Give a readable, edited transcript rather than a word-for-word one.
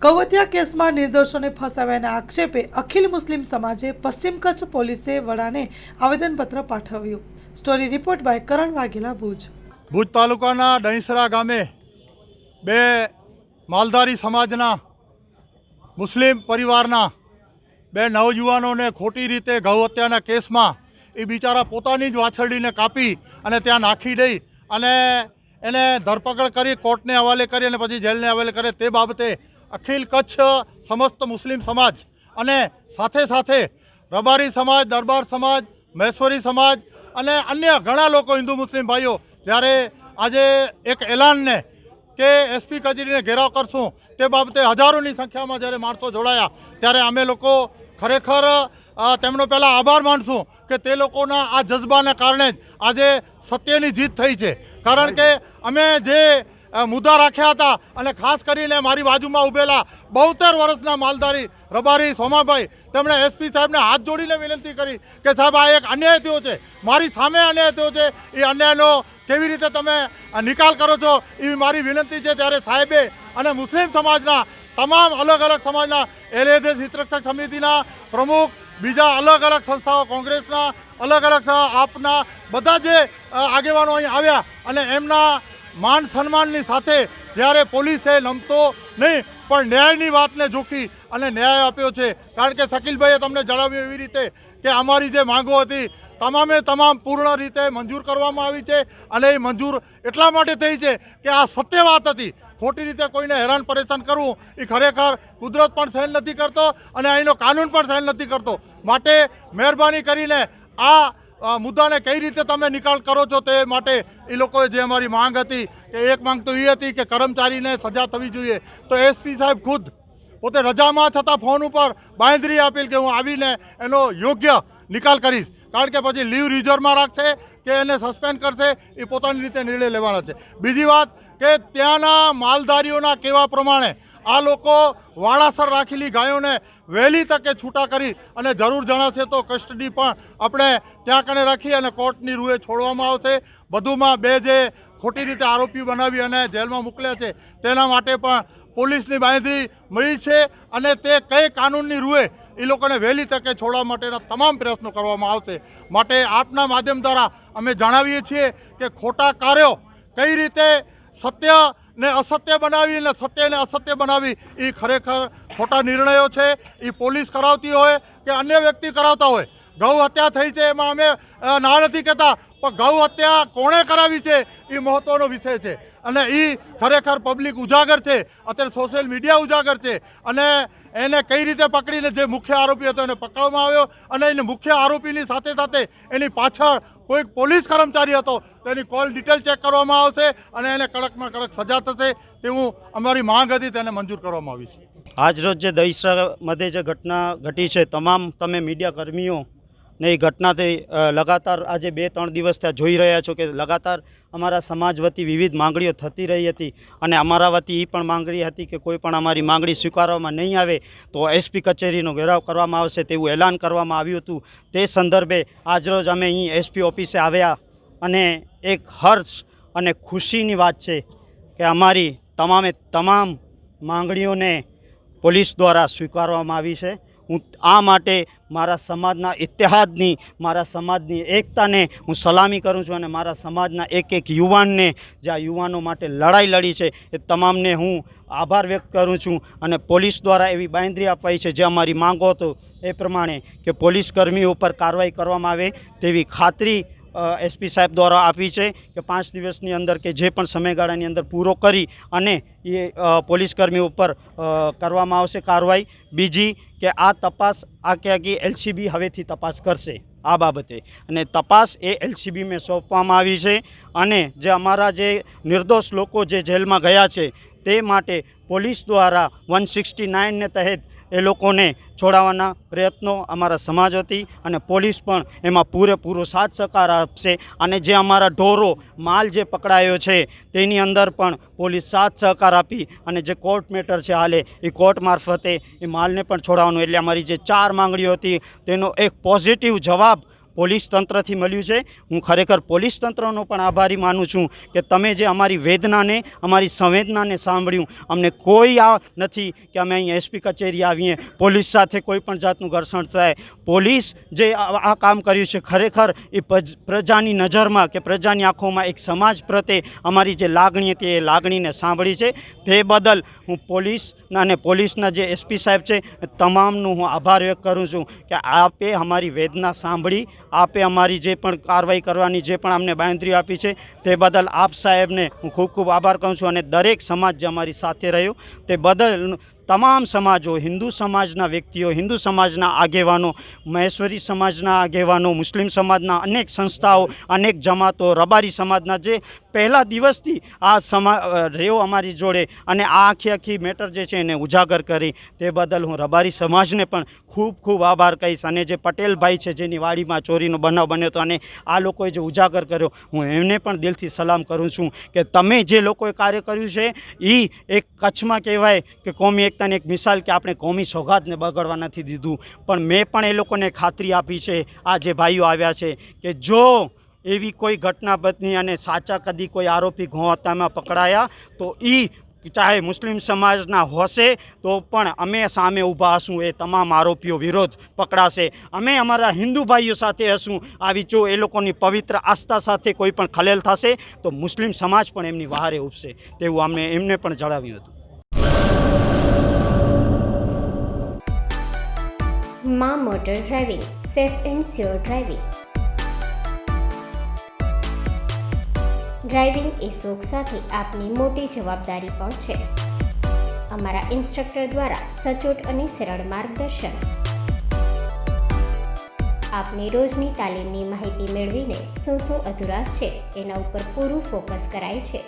કૌવતિયા કેસમાં નિર્દોષોને ફસાવ્યાના આક્ષેપે અખિલ મુસ્લિમ સમાજે પશ્ચિમ કચ્છ પોલીસે વડાને આવેદનપત્ર પાઠવ્યું। સ્ટોરી રિપોર્ટ બાય કરણ વાઘેલા, ભુજ। ભુજ તાલુકાના ડૈંસરા ગામે બે માલધારી સમાજના મુસ્લિમ પરિવારના બે નવયુવાનોને ખોટી રીતે ગૌ હત્યાના કેસમાં એ બિચારા પોતાની જ વાછરડીને કાપી અને ત્યાં નાખી દઈ અને એને ધરપકડ કરી કોર્ટને હવાલે કરી અને પછી જેલને હવાલે કરે તે બાબતે અખિલ કચ્છ સમસ્ત મુસ્લિમ સમાજ અને સાથે સાથે રબારી સમાજ, દરબાર સમાજ, મહેશ્વરી સમાજ અને અન્ય ઘણા લોકો હિન્દુ મુસ્લિમ ભાઈઓ જ્યારે આજે એક એલાનને કે એસપી કચેરીને ઘેરાવ કરશું તે બાબતે હજારોની સંખ્યામાં જ્યારે માણસો જોડાયા ત્યારે અમે લોકો ખરેખર તેમનો પહેલાં આભાર માનશું કે તે લોકોના આ જજ્બાના કારણે જ આજે સત્યની જીત થઈ છે। કારણ કે અમે જે મુદ્દા રાખ્યા હતા અને ખાસ કરીને મારી બાજુમાં ઊભેલા 72 વર્ષના માલધારી રબારી સોમાભાઈ તેમણે એસપી સાહેબને હાથ જોડીને વિનંતી કરી કે સાહેબ આ એક અન્યાય થયો છે, મારી સામે અન્યાય થયો છે, એ અન્યાયનો કેવી રીતે તમે નિકાલ કરો છો એવી મારી વિનંતી છે। ત્યારે સાહેબે અને મુસ્લિમ સમાજના તમામ અલગ અલગ સમાજના એલએદેશ હિતરક્ષક સમિતિના પ્રમુખ, બીજા અલગ અલગ સંસ્થાઓ, કોંગ્રેસના અલગ અલગ આપના બધા જે આગેવાનો અહીં આવ્યા અને એમના માન સન્માનની સાથે જ્યારે પોલીસે નમતો નહીં પણ ન્યાયની વાતને જોખી અને ન્યાય આપ્યો છે। કારણ કે શકીલભાઈએ તમને જણાવ્યું એવી રીતે કે અમારી જે માંગો હતી તમામે તમામ પૂર્ણ રીતે મંજૂર કરવામાં આવી છે અને એ મંજૂર એટલા માટે થઈ છે કે આ સત્ય વાત હતી। ખોટી રીતે કોઈને હેરાન પરેશાન કરવું એ ખરેખર કુદરત પણ સહન નથી કરતો અને અહીંનો કાનૂન પણ સહન નથી કરતો। માટે મહેરબાની કરીને આ મુદ્દાને કઈ રીતે તમે નિકાલ કરો છો તે માટે એ લોકોએ જે અમારી માંગ હતી કે એક માંગ તો એ હતી કે કર્મચારીને સજા થવી જોઈએ, તો એસપી સાહેબ ખુદ પોતે રજામાં છતાં ફોન ઉપર બાંયધરી આપેલ કે હું આવીને એનો યોગ્ય નિકાલ કરીશ। કારણ કે પછી લીવ રિઝર્વમાં રાખશે કે એને સસ્પેન્ડ કરશે એ પોતાની રીતે નિર્ણય લેવાના છે। બીજી વાત કે ત્યાંના માલધારીઓના કહેવા પ્રમાણે આ લોકો વાડાસર રાખેલી ગાયોને વહેલી તકે છૂટા કરી અને જરૂર જણાશે તો કસ્ટડી પણ આપણે ત્યાં કને રાખી અને કોર્ટની રૂએ છોડવામાં આવશે। વધુમાં બે જે ખોટી રીતે આરોપી બનાવી અને જેલમાં મોકલ્યા છે તેના માટે પણ પોલીસની બાંયધરી મળી છે અને તે કઈ કાનૂનની રૂએ એ લોકોને વહેલી તકે છોડવા માટેના તમામ પ્રયત્નો કરવામાં આવશે। માટે આપના માધ્યમ દ્વારા અમે જણાવીએ છીએ કે ખોટા કાર્યો કઈ રીતે સત્ય ને અસત્ય બનાવી અને સત્યને અસત્ય બનાવી એ ખરેખર ખોટા નિર્ણયો છે। એ પોલીસ કરાવતી હોય કે અન્ય વ્યક્તિ કરાવતા હોય, ગૌ હત્યા થઈ છે એમાં અમે ના નથી કહેતા, પણ ગૌ હત્યા કોણે કરાવી છે એ મહત્ત્વનો વિષય છે અને એ ખરેખર પબ્લિક ઉજાગર છે, અત્યારે સોશિયલ મીડિયા ઉજાગર છે અને એને કઈ રીતે પકડીને જે મુખ્ય આરોપી હતો એને પકડવામાં આવ્યો અને એને મુખ્ય આરોપીની સાથે સાથે એની પાછળ કોઈક પોલીસ કર્મચારી હતો તેની કોલ ડિટેલ ચેક કરવામાં આવશે અને એને કડકમાં કડક સજા થશે તેવું અમારી માંગ હતી, તેને મંજૂર કરવામાં આવી છે। આજરોજ જે દહીસરા મધ્યે જે ઘટના ઘટી છે, તમામ તમે મીડિયા કર્મીઓ ને એ ઘટનાથી લગાતાર આજે 2-3 દિવસ ત્યાં જોઈ રહ્યા છો કે લગાતાર અમારા સમાજ વતી વિવિધ માંગણીઓ થતી રહી હતી અને અમારા વતી એ પણ માંગણી હતી કે કોઈ પણ અમારી માંગણી સ્વીકારવામાં નહીં આવે તો એસપી કચેરીનો ઘેરાવ કરવામાં આવશે તેવું એલાન કરવામાં આવ્યું હતું। તે સંદર્ભે આજરોજ અમે અહીં એસપી ઓફિસે આવ્યા અને એક હર્ષ અને ખુશીની વાત છે કે અમારી તમામ માંગણીઓને પોલીસ દ્વારા સ્વીકારવામાં આવી છે। હું આ માટે મારા સમાજના ઇતિહાદની, મારા સમાજની એકતાને હું સલામી કરું છું અને મારા સમાજના એક યુવાનને જે આ યુવાનો માટે લડાઈ લડી છે એ તમામને હું આભાર વ્યક્ત કરું છું અને પોલીસ દ્વારા એવી બાંયધરી અપાઈ છે જે અમારી માંગો હતો એ પ્રમાણે કે પોલીસ કર્મીઓ ઉપર કાર્યવાહી કરવામાં આવે તેવી ખાતરી એસપી સાહેબ દ્વારા આપી છે કે 5 દિવસની અંદર કે જે પણ સમયગાળાની અંદર પૂરો કરી અને એ પોલીસકર્મીઓ ઉપર કરવામાં આવશે કાર્યવાહી। બીજી કે આ તપાસ આખી એલસીબી હવેથી તપાસ કરશે આ બાબતે અને તપાસ એ એલસીબીમાં સોંપવામાં આવી છે અને જે અમારા જે નિર્દોષ લોકો જે જેલમાં ગયા છે તે માટે પોલીસ દ્વારા 169 ને તહેત એ લોકોને છોડાવવાના પ્રયત્નો અમારા સમાજ વતી અને પોલીસ પણ એમાં પૂરેપૂરો સાથ સહકાર આપશે અને જે અમારા ઢોરો માલ જે પકડાયો છે તેની અંદર પણ પોલીસ સાથ સહકાર આપી અને જે કોર્ટ મેટર છે હાલે એ કોર્ટ મારફતે એ માલને પણ છોડાવવાનું, એટલે અમારી જે 4 માંગણીઓ હતી તેનો એક પોઝિટિવ જવાબ પોલીસ તંત્રથી મળ્યું છે. હું ખરેખર પોલીસ તંત્રનો પણ આભારી માનું છું કે તમે જે અમારી વેદનાને, અમારી સંવેદનાને સાંભળ્યું. અમને કોઈ આ નથી કે અમે અહીં એસપી કચેરી આવીએ, પોલીસ સાથે કોઈ પણ જાતનું ઘર્ષણ થાય. પોલીસ જે આ કામ કર્યું છે ખરેખર એ પ્રજાની નજરમાં કે પ્રજાની આંખોમાં એક સમાજ પ્રત્યે અમારી જે લાગણી હતી એ લાગણીને સાંભળી છે. તે બદલ હું પોલીસના અને પોલીસના જે એસપી સાહેબ છે તમામનું હું આભાર વ્યક્ત કરું છું કે આપે અમારી વેદના સાંભળી, આપે અમારી જે પણ કાર્યવાહી કરવાની જે પણ અમને બાંયધરી આપી છે તે બદલ આપ સાહેબને હું ખૂબ ખૂબ આભાર કહું છું. અને દરેક સમાજ જે અમારી સાથે રહ્યો તે બદલ તમામ સમાજો, હિન્દુ સમાજના વ્યક્તિઓ, હિન્દુ સમાજના આગેવાનો, મહેશ્વરી સમાજના આગેવાનો, મુસ્લિમ સમાજના અનેક સંસ્થાઓ, અનેક જમાતો, રબારી સમાજના જે પહેલા દિવસથી આ રહ્યો અમારી જોડે અને આ આખી મેટર જે છે એને ઉજાગર કરી, તે બદલ હું રબારી સમાજને પણ ખૂબ ખૂબ આભાર કહીશ. અને જે પટેલભાઈ છે જેની વાડીમાં ચોરીનો બનાવ બન્યો હતો અને આ લોકોએ જે ઉજાગર કર્યો, હું એમને પણ દિલથી સલામ કરું છું કે તમે જે લોકોએ કાર્ય કર્યું છે એ એક કચ્છમાં કહેવાય કે કોમી એકતાની એક મિસાલ કે આપણે કોમી સોગાદને બગાડવા નથી દીધું. પણ મેં પણ એ લોકોને ખાતરી આપી છે, આ જે ભાઈઓ આવ્યા છે, કે જો એવી કોઈ ઘટના બની અને સાચા કદી કોઈ આરોપી ગૌહત્યામાં પકડાયા તો એ ચાહે મુસ્લિમ સમાજના હશે તો પણ અમે સામે ઊભા હશું, એ તમામ આરોપીઓ વિરોધ પકડાશે. અમે અમારા હિન્દુ ભાઈઓ સાથે હશું. આવી જો એ લોકોની પવિત્ર આસ્થા સાથે કોઈ પણ ખલેલ થશે તો મુસ્લિમ સમાજ પણ એમની વહારે ઉપશે, તેવું અમને એમને પણ જણાવ્યું હતું. માં motor driving, safe and sure driving. Driving એ શોખ સાથે આપની મોટી જવાબદારી પણ છે. અમારા ઇન્સ્ટ્રક્ટર દ્વારા સચોટ અને સરળ માર્ગદર્શન. આપની રોજની તાલીમની માહિતી મેળવીને શું અધુરાશ છે એના ઉપર પૂરું ફોકસ કરાય છે.